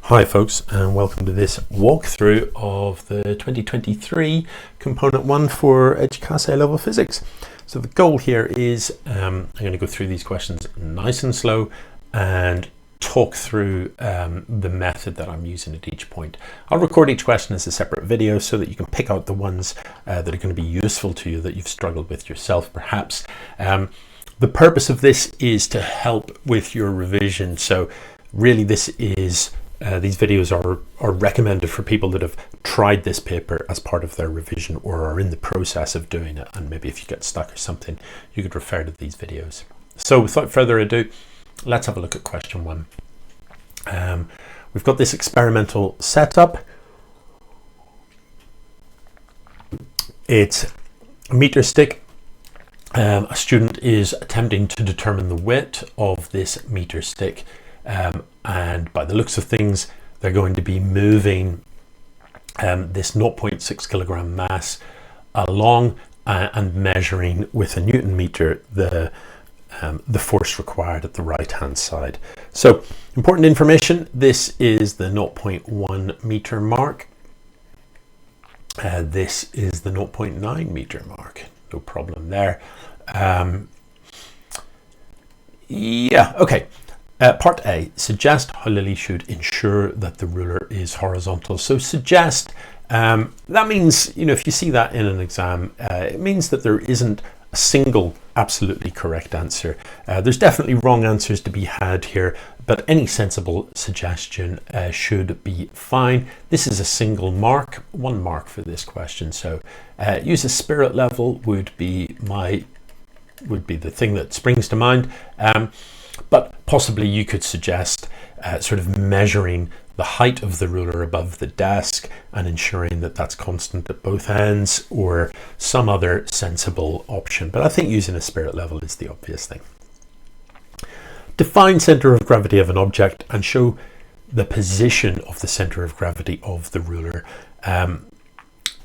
Hi folks, and welcome to this walkthrough of the 2023 Component 1 for Eduqas A-Level Physics. So the goal here is I'm going to go through these questions nice and slow and talk through the method that I'm using at each point. I'll record each question as a separate video so that you can pick out the ones that are going to be useful to you, that you've struggled with yourself perhaps. The purpose of this is to help with your revision. So really this is these videos are recommended for people that have tried this paper as part of their revision or are in the process of doing it, and maybe if you get stuck or something you could refer to these videos. So without further ado, let's have a look at question 1. We've got this experimental setup. It's a meter stick. A student is attempting to determine the width of this meter stick, and by the looks of things they're going to be moving this 0.6 kilogram mass along and measuring with a Newton meter the force required at the right hand side. So important information, this is the 0.1 meter mark, this is the 0.9 meter mark, no problem there. Okay. Part A, suggest how Lily should ensure that the ruler is horizontal. So suggest, that means, if you see that in an exam, it means that there isn't a single absolutely correct answer. There's definitely wrong answers to be had here, but any sensible suggestion should be fine. This is a single mark, 1 mark for this question. So use a spirit level would be the thing that springs to mind. But possibly you could suggest sort of measuring the height of the ruler above the desk and ensuring that that's constant at both ends, or some other sensible option. But I think using a spirit level is the obvious thing. Define center of gravity of an object and show the position of the center of gravity of the ruler.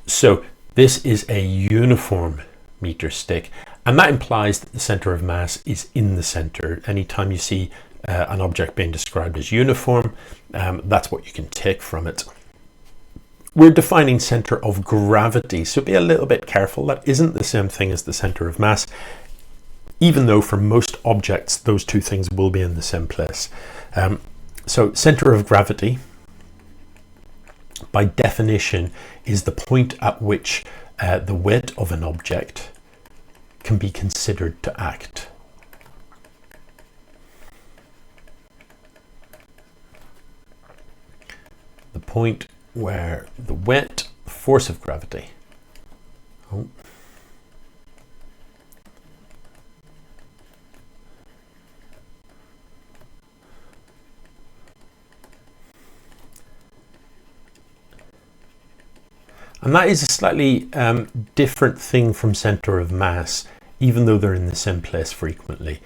So this is a uniform meter stick, and that implies that the center of mass is in the center. Anytime you see an object being described as uniform, that's what you can take from it. We're defining center of gravity, so be a little bit careful. That isn't the same thing as the center of mass, even though for most objects those two things will be in the same place. So center of gravity, by definition, is the point at which the weight of an object can be considered to act. The point where the weight, force of gravity, and that is a slightly different thing from center of mass, even though they're in the same place frequently.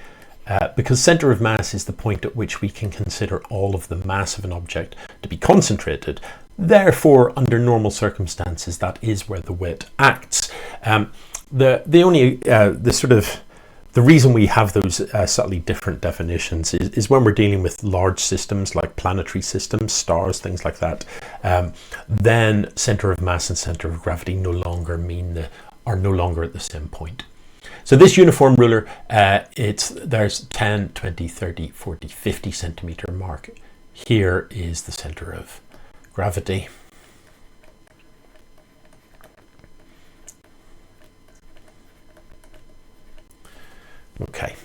Because center of mass is the point at which we can consider all of the mass of an object to be concentrated. Therefore, under normal circumstances, that is where the weight acts. The reason we have those slightly different definitions is when we're dealing with large systems like planetary systems, stars, things like that. Then center of mass and center of gravity are no longer at the same point. So this uniform ruler, there's 10, 20, 30, 40, 50 centimeter mark. Here is the center of gravity. Okay.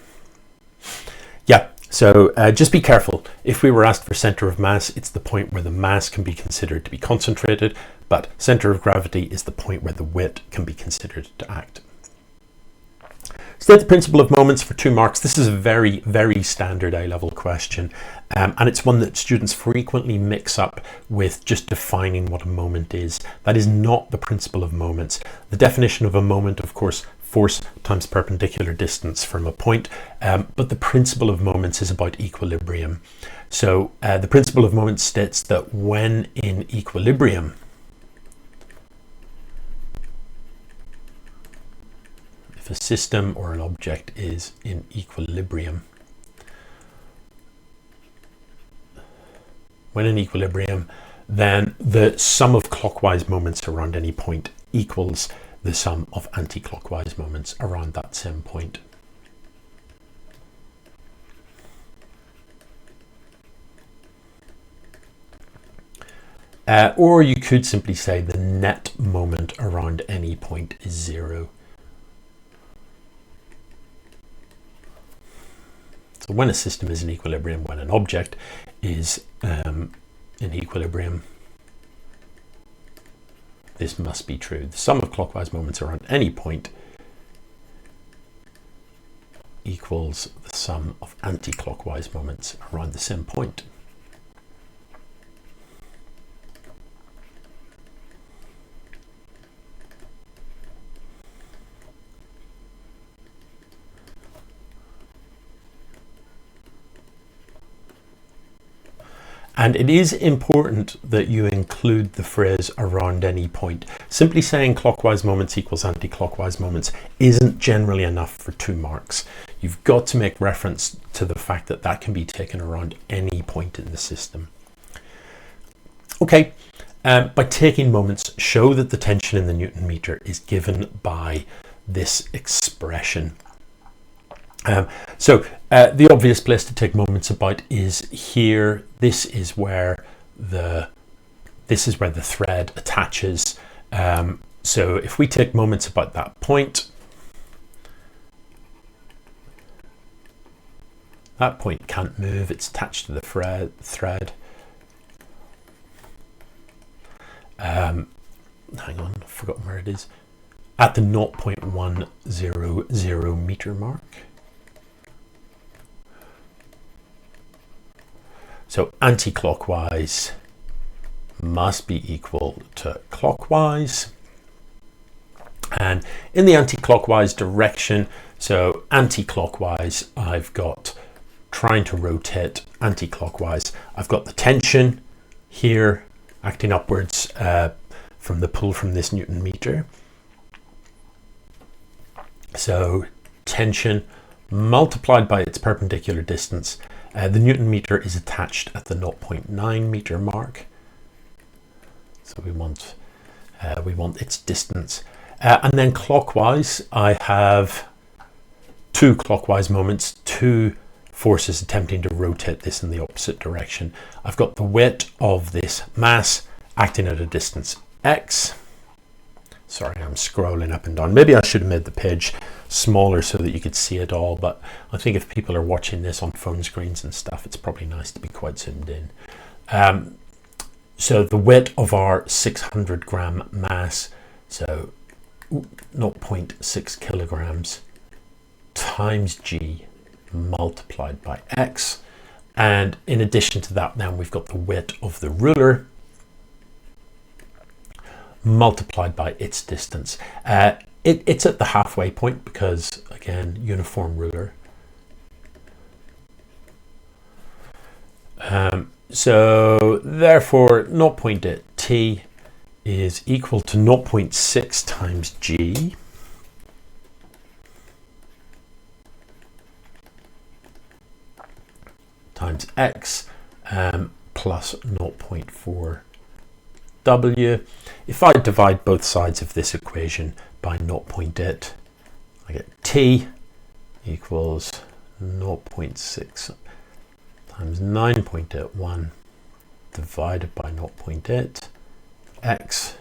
Yeah, so just be careful. If we were asked for center of mass, it's the point where the mass can be considered to be concentrated, but center of gravity is the point where the weight can be considered to act. State the principle of moments for 2 marks. This is a very, very standard A-level question, and it's one that students frequently mix up with just defining what a moment is. That is not the principle of moments. The definition of a moment, of course, force times perpendicular distance from a point, but the principle of moments is about equilibrium. So the principle of moments states that when in equilibrium, if a system or an object is in equilibrium, when in equilibrium, then the sum of clockwise moments around any point equals the sum of anti-clockwise moments around that same point. Or you could simply say the net moment around any point is 0. So when a system is in equilibrium, when an object is in equilibrium, this must be true. The sum of clockwise moments around any point equals the sum of anti-clockwise moments around the same point. And it is important that you include the phrase around any point. Simply saying clockwise moments equals anti-clockwise moments isn't generally enough for 2 marks. You've got to make reference to the fact that that can be taken around any point in the system. Okay, by taking moments, show that the tension in the Newton meter is given by this expression. The obvious place to take moments about is here. This is where the thread attaches. So if we take moments about that point can't move, it's attached to the thread. Hang on, I've forgotten where it is. At the 0.100 meter mark. So anti-clockwise must be equal to clockwise. And in the anti-clockwise direction, so anti-clockwise, I've got trying to rotate anti-clockwise. I've got the tension here acting upwards from the pull from this Newton meter. So tension multiplied by its perpendicular distance. The Newton meter is attached at the 0.9 meter mark. So we want its distance. And then clockwise, I have 2 clockwise moments, 2 forces attempting to rotate this in the opposite direction. I've got the weight of this mass acting at a distance x. Sorry, I'm scrolling up and down. Maybe I should have made the page smaller so that you could see it all, but I think if people are watching this on phone screens and stuff, it's probably nice to be quite zoomed in. So the weight of our 600 gram mass, so 0.6 kilograms times g multiplied by x. And in addition to that, then we've got the weight of the ruler multiplied by its distance. It's at the halfway point because, again, uniform ruler. So therefore 0.8 t is equal to 0.6 times g times x plus 0.4 w. If I divide both sides of this equation by 0.8, I get t equals 0.6 times 9.81 divided by 0.8 x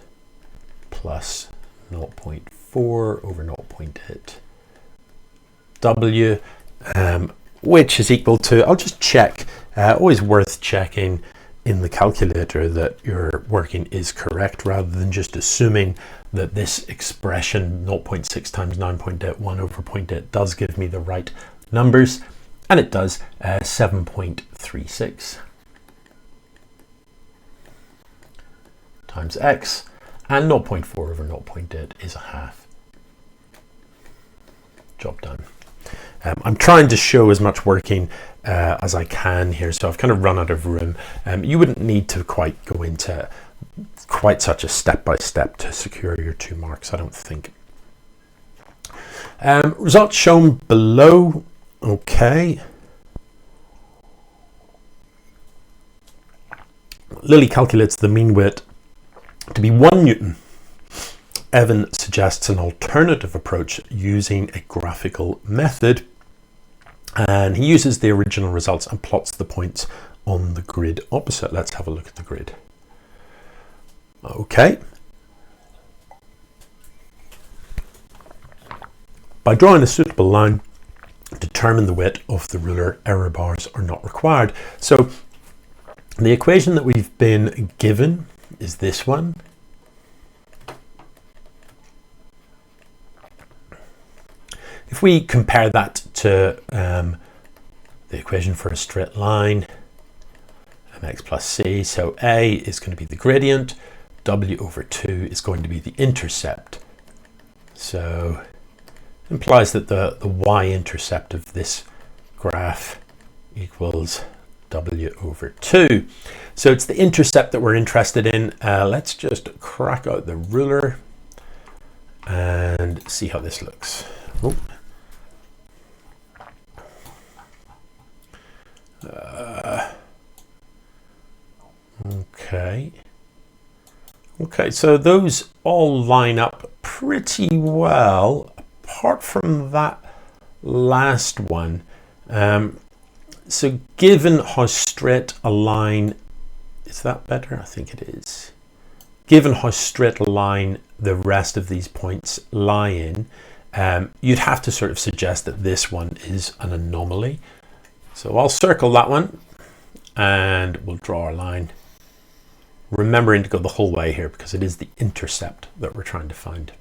plus 0.4 over 0.8 w, which is equal to, I'll just check, always worth checking in the calculator that your working is correct rather than just assuming that this expression 0.6 times 9.81 over 0.8 does give me the right numbers, and it does. 7.36 times x, and 0.4 over 0.8 is a half. Job done. I'm trying to show as much working as I can here, so I've kind of run out of room. You wouldn't need to quite go into quite such a step-by-step to secure your 2 marks, I don't think. Results shown below. Okay. Lily calculates the mean weight to be 1 Newton. Evan suggests an alternative approach using a graphical method, and he uses the original results and plots the points on the grid opposite. Let's have a look at the grid. Okay. By drawing a suitable line, determine the weight of the ruler. Error bars are not required. So the equation that we've been given is this one. If we compare that to the equation for a straight line, mx plus c, so a is going to be the gradient, w over 2 is going to be the intercept. So it implies that the y-intercept of this graph equals w over 2. So it's the intercept that we're interested in. Let's just crack out the ruler and see how this looks. Oh. Okay, so those all line up pretty well, apart from that last one. So given how straight a line, is that better? I think it is. Given how straight a line the rest of these points lie in, you'd have to sort of suggest that this one is an anomaly. So I'll circle that one and we'll draw our line, remembering to go the whole way here because it is the intercept that we're trying to find.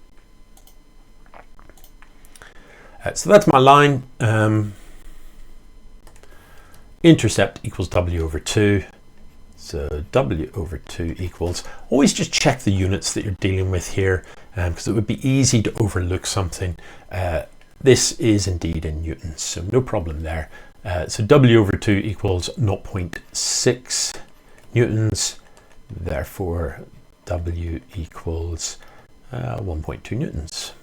So that's my line. Intercept equals w over 2. So w over 2 equals, always just check the units that you're dealing with here, because it would be easy to overlook something. This is indeed in newtons, so no problem there. So w over 2 equals 0.6 newtons, therefore w equals 1.2 newtons.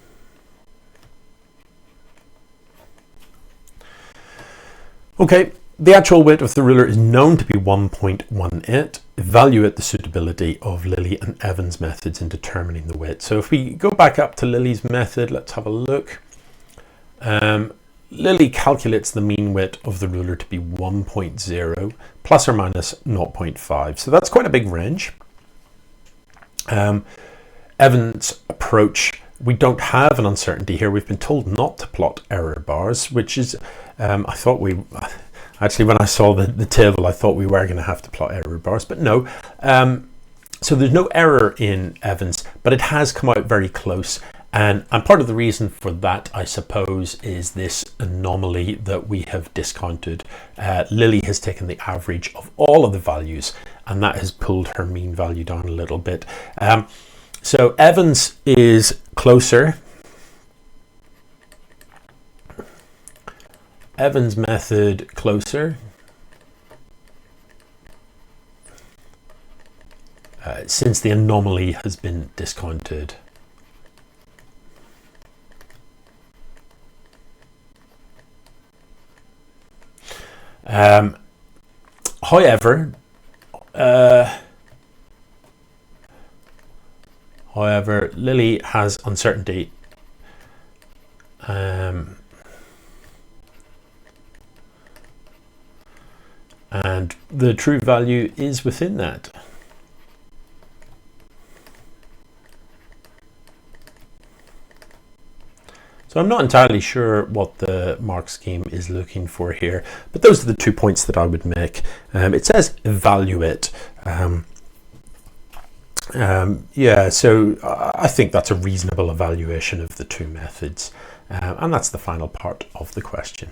Okay, the actual weight of the ruler is known to be 1.18. Evaluate the suitability of Lily and Evan's methods in determining the weight. So if we go back up to Lily's method, let's have a look. Lily calculates the mean weight of the ruler to be 1.0 plus or minus 0.5. So that's quite a big range. Evan's approach, we don't have an uncertainty here. We've been told not to plot error bars, which is, I thought actually when I saw the table, I thought we were going to have to plot error bars, but no. So there's no error in Evans, but it has come out very close. And part of the reason for that, I suppose, is this anomaly that we have discounted. Lily has taken the average of all of the values, and that has pulled her mean value down a little bit. So Evans is closer. Evans' method closer. Since the anomaly has been discounted. However, Lily has uncertainty. And the true value is within that. So I'm not entirely sure what the mark scheme is looking for here, but those are the 2 points that I would make. It says evaluate. Yeah, so I think that's a reasonable evaluation of the two methods. And that's the final part of the question.